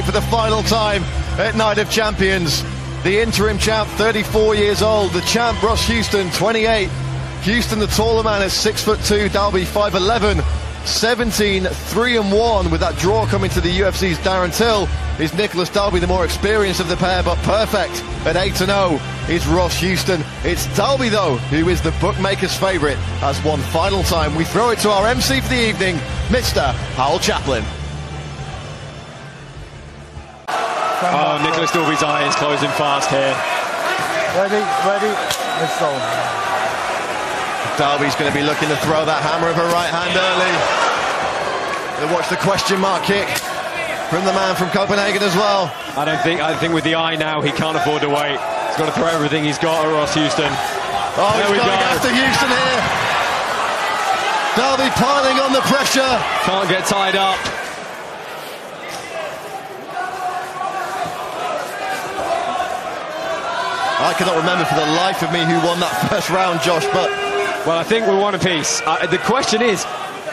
For the final time at Night of Champions, the interim champ 34 years old, the champ Ross Houston 28. Houston the taller man is 6'2", Dalby 5'11", 17-3-1 with that draw coming to the UFC's Darren Till. Is Nicholas Dalby the more experienced of the pair, but perfect at 8-0 is Ross Houston. It's Dalby though who is the bookmaker's favourite. As one final time we throw it to our MC for the evening, Mr. Howell Chaplin. Oh, Nicholas Dalby's eye is closing fast here. Ready, let's go. Dalby's going to be looking to throw that hammer of a right hand early. We'll watch the question mark kick from the man from Copenhagen as well. I think with the eye now, he can't afford to wait. He's got to throw everything he's got at Ross Houston. Oh, he's going after Houston here. Dalby piling on the pressure. Can't get tied up. I cannot remember for the life of me who won that first round, Josh, but... Well, I think we won a piece. The question is,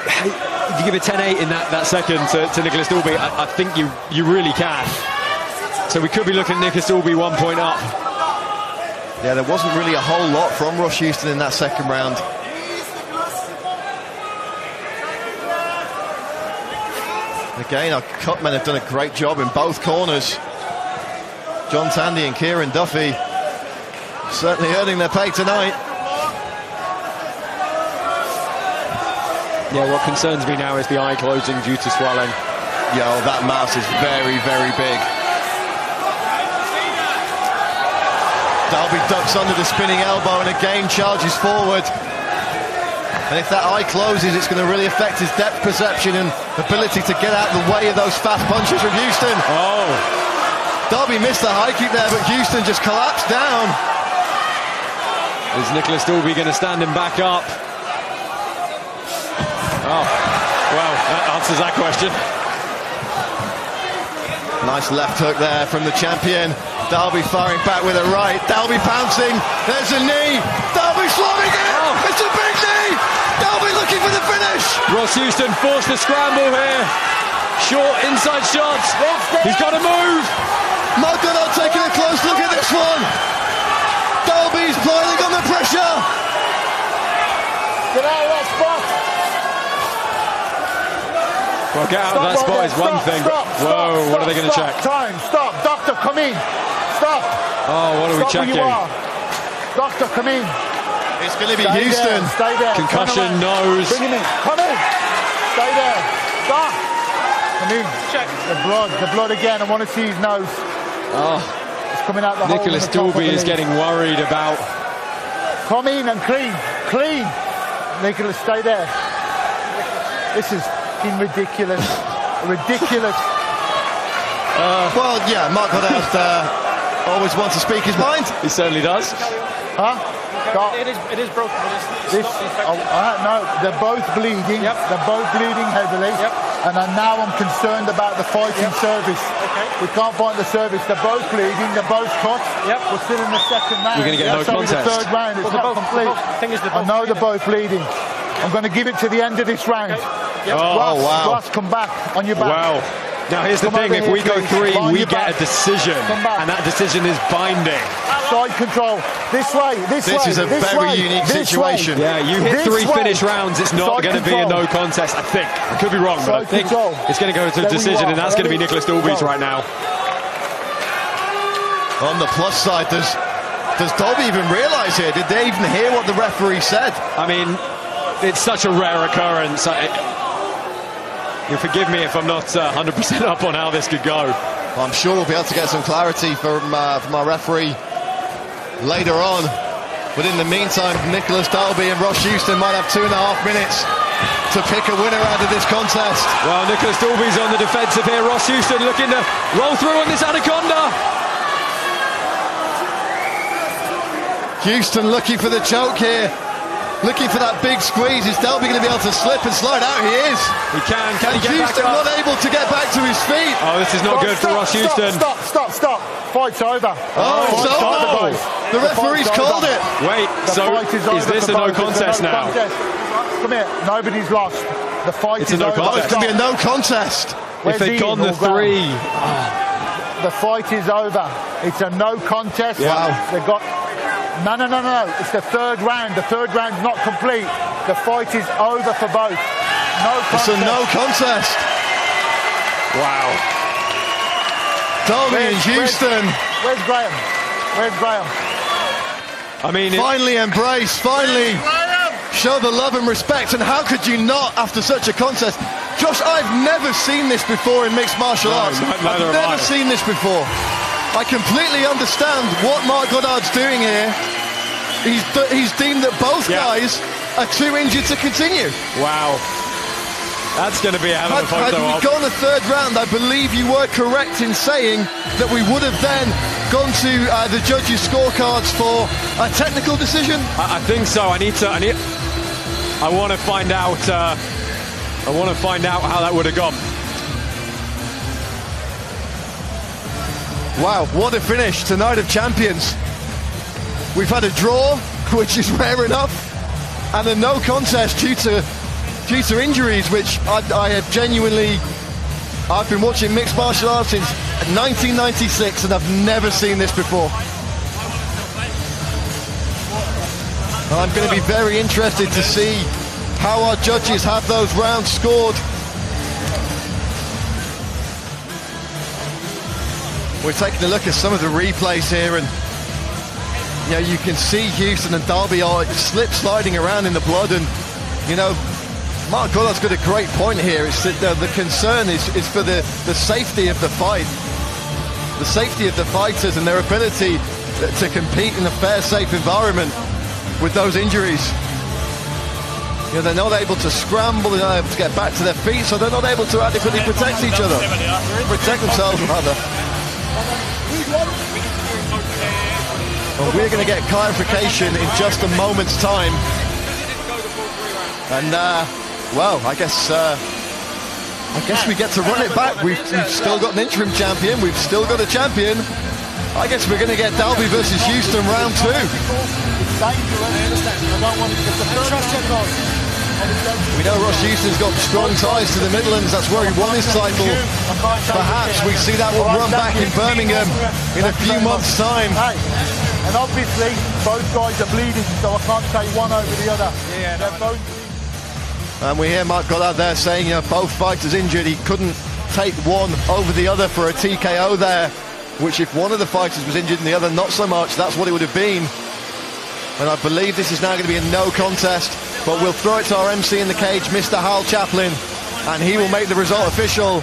if you give it 10-8 in that second to Nicholas Dalby, I think you really can. So we could be looking at Nicholas Dalby 1 point up. Yeah, there wasn't really a whole lot from Ross Houston in that second round. Again, our cutmen have done a great job in both corners. John Tandy and Kieran Duffy certainly earning their pay tonight. Yeah, what concerns me now is the eye closing due to swelling. Yeah, well, that mouse is very, very big. Dalby ducks under the spinning elbow and again charges forward. And if that eye closes, it's going to really affect his depth perception and ability to get out of the way of those fast punches from Houston. Oh! Dalby missed the high kick there, but Houston just collapsed down. Is Nicholas Dalby going to stand him back up? Oh, well, that answers that question. Nice left hook there from the champion. Dalby firing back with a right. Dalby pouncing. There's a knee. Dalby slamming it. Oh. It's a big knee. Dalby looking for the finish. Ross Houston forced the scramble here. Short inside shots. He's got to move. Maldonado taking a close look at this one. Dalby's piling on the pressure. Get out of that spot. Well, get out of that spot is one thing. Whoa, what are they going to check? Time, stop. Doctor, come in. Stop. Oh, what are we checking? Doctor, come in. It's going to be Houston. Stay there. Concussion, nose. Bring him in. Come in. Stay there. Stop. Come in. Check. The blood again. I want to see his nose. Oh. It's coming out the hole. Nicholas Dalby is getting worried about. Come in and clean. Clean. Nicholas, stay there. This is ridiculous. Ridiculous. Well, yeah, Mark Goddard always wants to speak his mind. He certainly does. Huh? It is broken. No, they're both bleeding. Yep. They're both bleeding heavily. Yep. And now I'm concerned about the fighting service. Okay. We can't fight the service. They're both bleeding. They're both cut. Yep. We're still in the second round. You're going to get no contest. The third round. It's not complete. I know they're both bleeding. I'm going to give it to the end of this round. Okay. Yep. Oh, wow. Ross, come back on your back. Wow. Now, here's the thing. If we go three, we get a decision. And that decision is binding. Side control. This way. This is a very unique situation. Yeah, you hit three finish rounds, it's not going to be a no contest, I think. I could be wrong, but I think it's going to go to a decision, and that's going to be Nicholas Dalby's right now. On the plus side, does Dalby even realise here? Did they even hear what the referee said? I mean, it's such a rare occurrence. You'll forgive me if I'm not 100% up on how this could go. I'm sure we'll be able to get some clarity from our referee later on. But in the meantime, Nicholas Dalby and Ross Houston might have 2.5 minutes to pick a winner out of this contest. Well, Nicholas Dalby's on the defensive here. Ross Houston looking to roll through on this anaconda. Houston looking for the choke here. Looking for that big squeeze. Is Dalby going to be able to slip and slide out? He is. He can. Can he get Houston back up? not able to get back to his feet. Oh, this is not good for Ross Houston. Stop. Fight's over. Oh, the referee's called it. Wait, so is this a no contest now? Come here. Nobody's lost. The fight is over. It's going to be a no contest. If they'd gone the 3. The fight is over. It's a no contest. Wow. They've got... No. It's the third round. The third round's not complete. The fight is over for both. No contest. It's a no contest. Wow. Dalby and Houston. Where's Graham? Where's Graham? I mean, Finally embrace, finally show the love and respect. And how could you not after such a contest? Josh, I've never seen this before in mixed martial arts. I've never seen this before. I completely understand what Mark Goddard's doing here. He's deemed that both guys are too injured to continue. Wow. That's going to be a hell of a photo op. Had we gone a third round, I believe you were correct in saying that we would have then gone to the judges' scorecards for a technical decision. I think so. I want to find out. I want to find out how that would have gone. Wow, what a finish to Night of Champions. We've had a draw, which is rare enough, and a no contest due to injuries, which I have genuinely... I've been watching mixed martial arts since 1996 and I've never seen this before. I'm going to be very interested to see how our judges have those rounds scored. We're taking a look at some of the replays here, and you know, you can see Houston and Dalby are sliding around in the blood, and you know, Mark Goddard's got a great point here. It's that the concern is for the safety of the fight, the safety of the fighters and their ability to compete in a fair, safe environment with those injuries. You know, they're not able to scramble, they're not able to get back to their feet, so they're not able to adequately protect each other, protect themselves rather. Well, we're going to get clarification in just a moment's time, and well, I guess we get to run it back. We've still got an interim champion, we've still got a champion. I guess we're going to get Dalby versus Houston round 2. We know Ross Houston's got strong ties to the Midlands. That's where he won his title. Perhaps we see that will run back in Birmingham in a few months' time. And obviously, both guys are bleeding, so I can't say one over the other. Yeah, they're both bleeding. And we hear Mark Goddard there saying, you know, both fighters injured. He couldn't take one over the other for a TKO there, which if one of the fighters was injured and the other not so much, that's what it would have been. And I believe this is now going to be a no contest, but we'll throw it to our MC in the cage, Mr. Hal Chaplin, and he will make the result official.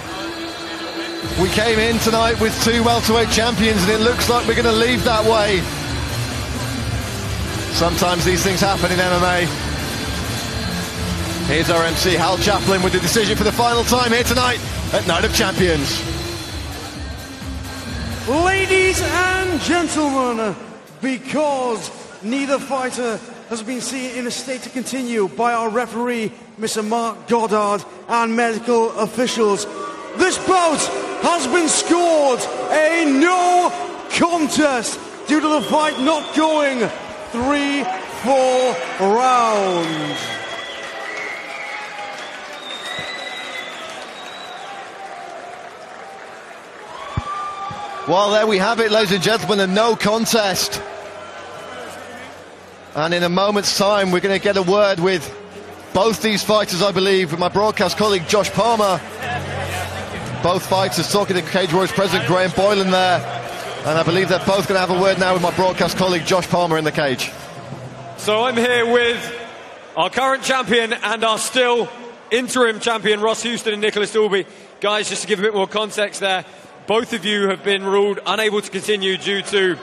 We came in tonight with 2 welterweight champions, and it looks like we're going to leave that way. Sometimes these things happen in MMA. Here's our MC, Hal Chaplin, with the decision for the final time here tonight at Night of Champions. Ladies and gentlemen, because neither fighter has been seen in a state to continue by our referee, Mr. Mark Goddard, and medical officials, this bout has been scored a no contest due to the fight not going 3-4 rounds. Well, there we have it, ladies and gentlemen, a no contest. And in a moment's time, we're going to get a word with both these fighters, I believe, with my broadcast colleague, Josh Palmer. Both fighters talking to Cage Warriors President Graham Boylan there. And I believe they're both going to have a word now with my broadcast colleague, Josh Palmer, in the cage. So I'm here with our current champion and our still interim champion, Ross Houston and Nicholas Dalby. Guys, just to give a bit more context there, both of you have been ruled unable to continue due to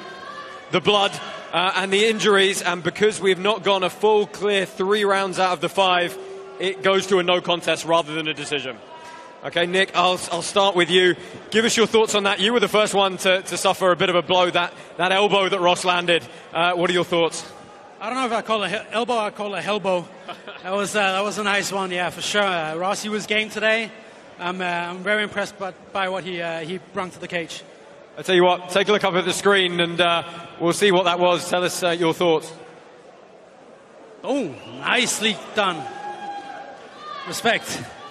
the blood and the injuries, and because we have not gone a full clear 3 rounds out of the 5, it goes to a no contest rather than a decision. Okay, Nick, I'll start with you. Give us your thoughts on that. You were the first one to suffer a bit of a blow, that elbow that Ross landed. What are your thoughts? I don't know if I call it elbow, I call it hellbow. That was a nice one, yeah, for sure. Rossi was game today. I'm very impressed by what he brought to the cage. I'll tell you what, take a look up at the screen and we'll see what that was. Tell us your thoughts. Oh, nicely done. Respect.